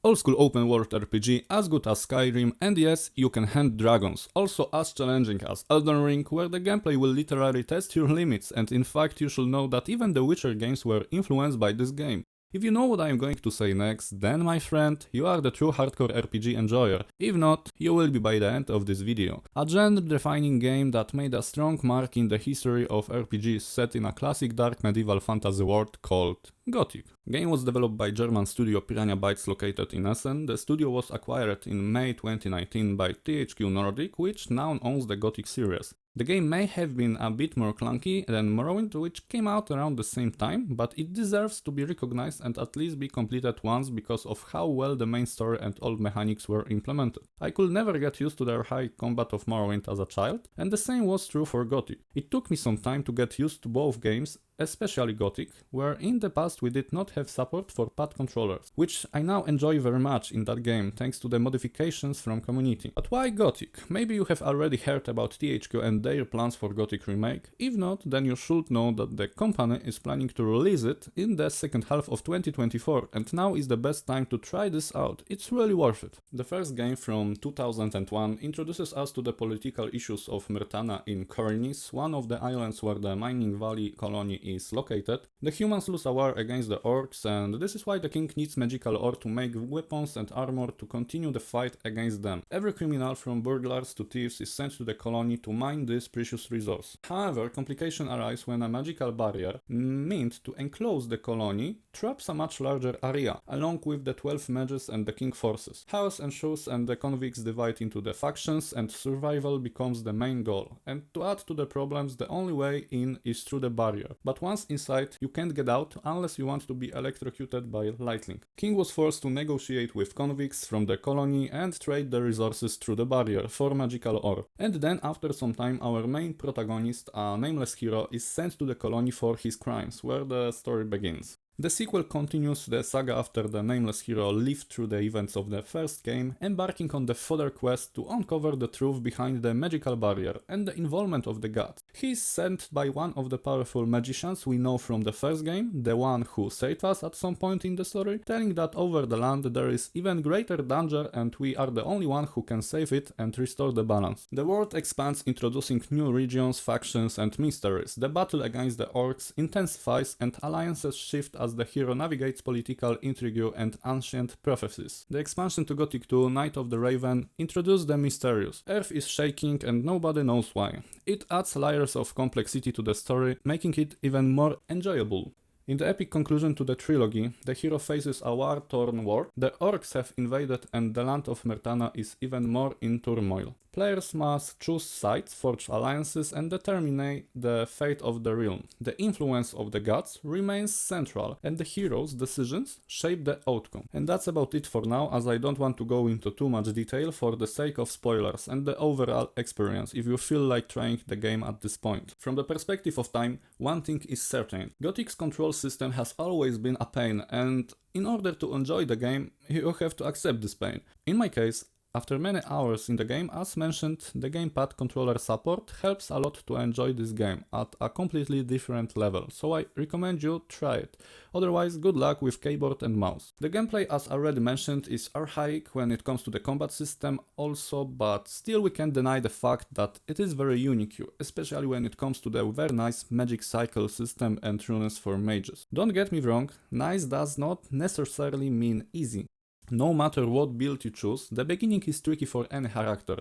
Old school open world RPG as good as Skyrim, and yes, you can hunt dragons, also as challenging as Elden Ring, where the gameplay will literally test your limits, and in fact you should know that even the Witcher games were influenced by this game. If you know what I am going to say next, then my friend, you are the true hardcore RPG enjoyer. If not, you will be by the end of this video. A genre-defining game that made a strong mark in the history of RPGs set in a classic dark medieval fantasy world called Gothic. Game was developed by German studio ShuTastyBytes located in Essen. The studio was acquired in May 2019 by THQ Nordic, which now owns the Gothic series. The game may have been a bit more clunky than Morrowind, which came out around the same time, but it deserves to be recognized and at least be completed once because of how well the main story and old mechanics were implemented. I could never get used to the high combat of Morrowind as a child, and the same was true for Gothic. It took me some time to get used to both games, especially Gothic, where in the past we did not have support for pad controllers, which I now enjoy very much in that game thanks to the modifications from community. But why Gothic? Maybe you have already heard about THQ and their plans for Gothic remake. If not, then you should know that the company is planning to release it in the second half of 2024, and now is the best time to try this out. It's really worth it. The first game from 2001 introduces us to the political issues of Myrtana in Khorinis, one of the islands where the Mining Valley colony is located. The humans lose a war against the orcs, and this is why the king needs magical ore to make weapons and armor to continue the fight against them. Every criminal from burglars to thieves is sent to the colony to mine this precious resource. However, complications arise when a magical barrier, meant to enclose the colony, traps a much larger area, along with the 12 mages and the king forces. Chaos ensues and the convicts divide into the factions, and survival becomes the main goal. And to add to the problems, the only way in is through the barrier. But once inside, you can't get out unless you want to be electrocuted by lightning. King was forced to negotiate with convicts from the colony and trade the resources through the barrier for magical ore. And then after some time our main protagonist, a nameless hero, is sent to the colony for his crimes, where the story begins. The sequel continues the saga after the nameless hero lived through the events of the first game, embarking on the further quest to uncover the truth behind the magical barrier and the involvement of the gods. He is sent by one of the powerful magicians we know from the first game, the one who saved us at some point in the story, telling that over the land there is even greater danger and we are the only one who can save it and restore the balance. The world expands, introducing new regions, factions and mysteries. The battle against the orcs intensifies and alliances shift as the hero navigates political intrigue and ancient prophecies. The expansion to Gothic 2, Night of the Raven, introduced the mysterious. Earth is shaking and nobody knows why. It adds layers of complexity to the story, making it even more enjoyable. In the epic conclusion to the trilogy, the hero faces a war-torn world, the orcs have invaded and the land of Myrtana is even more in turmoil. Players must choose sides, forge alliances and determine the fate of the realm. The influence of the gods remains central and the hero's decisions shape the outcome. And that's about it for now, as I don't want to go into too much detail for the sake of spoilers and the overall experience if you feel like trying the game at this point. From the perspective of time, one thing is certain. Gothic's control system has always been a pain, and in order to enjoy the game, you have to accept this pain. In my case, after many hours in the game, as mentioned, the gamepad controller support helps a lot to enjoy this game at a completely different level, so I recommend you try it. Otherwise, good luck with keyboard and mouse. The gameplay, as already mentioned, is archaic when it comes to the combat system also, but still we can't deny the fact that it is very unique, especially when it comes to the very nice magic cycle system and runes for mages. Don't get me wrong, nice does not necessarily mean easy. No matter what build you choose, the beginning is tricky for any character.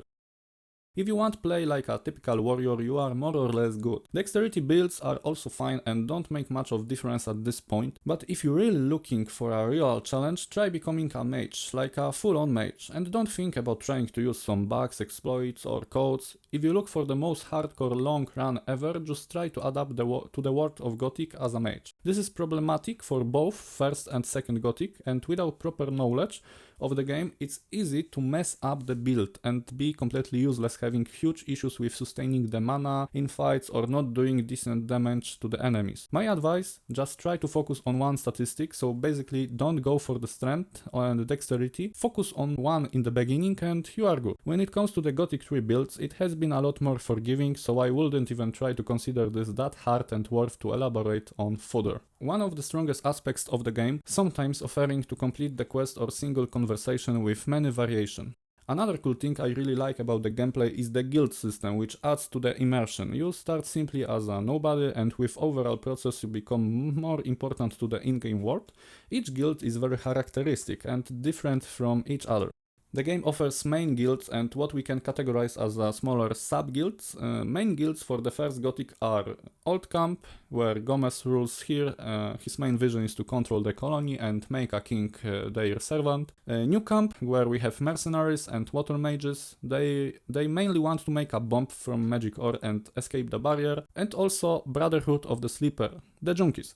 If you want to play like a typical warrior, you are more or less good. Dexterity builds are also fine and don't make much of difference at this point, but if you're really looking for a real challenge, try becoming a mage, like a full-on mage, and don't think about trying to use some bugs, exploits or codes. If you look for the most hardcore long run ever, just try to adapt to the world of Gothic as a mage. This is problematic for both first and second Gothic, and without proper knowledge of the game, it's easy to mess up the build and be completely useless having huge issues with sustaining the mana in fights or not doing decent damage to the enemies. My advice, just try to focus on one statistic, so basically don't go for the strength and dexterity, focus on one in the beginning and you are good. When it comes to the Gothic 3 builds, it has been a lot more forgiving, so I wouldn't even try to consider this that hard and worth to elaborate on further. One of the strongest aspects of the game, sometimes offering to complete the quest or single conversation with many variation. Another cool thing I really like about the gameplay is the guild system, which adds to the immersion. You start simply as a nobody and with overall process you become more important to the in-game world. Each guild is very characteristic and different from each other. The game offers main guilds and what we can categorize as smaller sub-guilds. Main guilds for the first Gothic are Old Camp, where Gomez rules here. His main vision is to control the colony and make a king their servant. New Camp, where we have mercenaries and water mages. They mainly want to make a bomb from magic ore and escape the barrier. And also Brotherhood of the Sleeper, the junkies.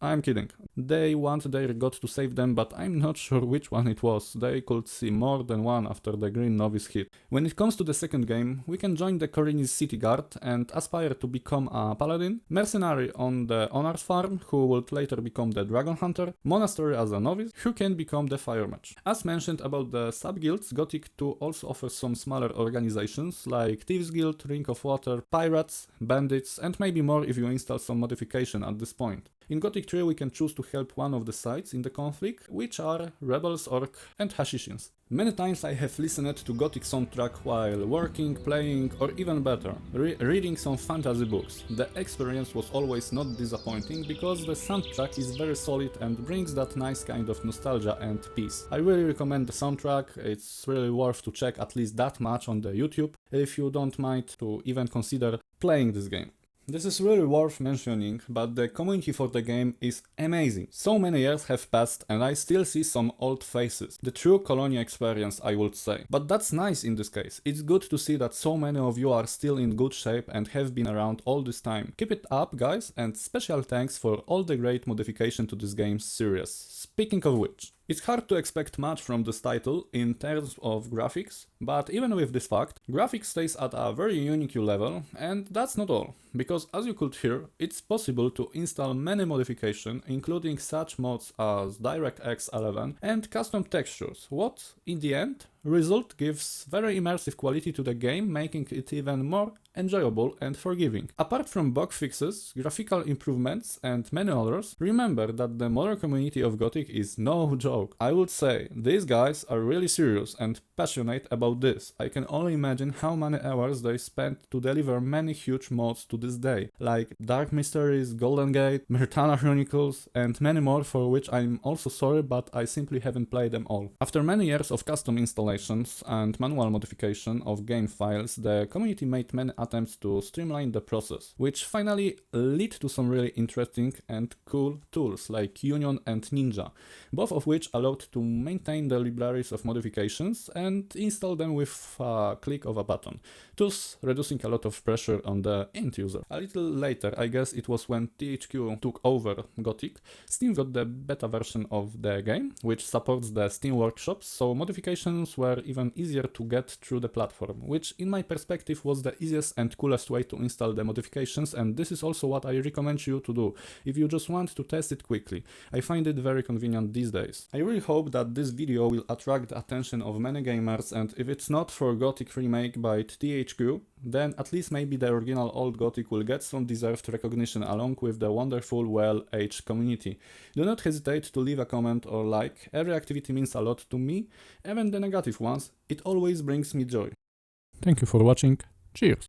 I'm kidding. They want their god to save them, but I'm not sure which one it was. They could see more than one after the Green Novice hit. When it comes to the second game, we can join the Corini's City Guard and aspire to become a paladin, mercenary on the Honor's farm, who would later become the Dragon Hunter, monastery as a novice, who can become the Fire Mage. As mentioned about the sub-guilds, Gothic 2 also offers some smaller organizations like Thieves Guild, Ring of Water, Pirates, Bandits, and maybe more if you install some modification at this point. In Gothic 3 we can choose to help one of the sides in the conflict, which are Rebels, Orc and Hashishins. Many times I have listened to Gothic soundtrack while working, playing or even better, reading some fantasy books. The experience was always not disappointing because the soundtrack is very solid and brings that nice kind of nostalgia and peace. I really recommend the soundtrack, it's really worth to check at least that much on the YouTube if you don't mind to even consider playing this game. This is really worth mentioning, but the community for the game is amazing. So many years have passed and I still see some old faces. The true Colonia experience, I would say. But that's nice in this case. It's good to see that so many of you are still in good shape and have been around all this time. Keep it up, guys, and special thanks for all the great modification to this game's series. Speaking of which, it's hard to expect much from this title in terms of graphics, but even with this fact, graphics stays at a very unique level, and that's not all, because as you could hear, it's possible to install many modifications, including such mods as DirectX 11 and custom textures, what, in the end, result gives very immersive quality to the game, making it even more enjoyable and forgiving. Apart from bug fixes, graphical improvements and many others, remember that the modern community of Gothic is no joke. I would say, these guys are really serious and passionate about this. I can only imagine how many hours they spent to deliver many huge mods to this day, like Dark Mysteries, Golden Gate, Myrtana Chronicles, and many more for which I'm also sorry, but I simply haven't played them all. After many years of custom installations and manual modification of game files, the community made many attempts to streamline the process, which finally lead to some really interesting and cool tools like Union and Ninja, both of which allowed to maintain the libraries of modifications and install them with a click of a button, thus reducing a lot of pressure on the end user. A little later, I guess it was when THQ took over Gothic, Steam got the beta version of the game, which supports the Steam workshops, so modifications were even easier to get through the platform, which in my perspective was the easiest and coolest way to install the modifications, and this is also what I recommend you to do if you just want to test it quickly. I find it very convenient these days. I really hope that this video will attract the attention of many gamers, and if it's not for Gothic remake by THQ, then at least maybe the original old Gothic will get some deserved recognition along with the wonderful, well-aged community. Do not hesitate to leave a comment or like, every activity means a lot to me, even the negative ones, it always brings me joy. Thank you for watching, cheers!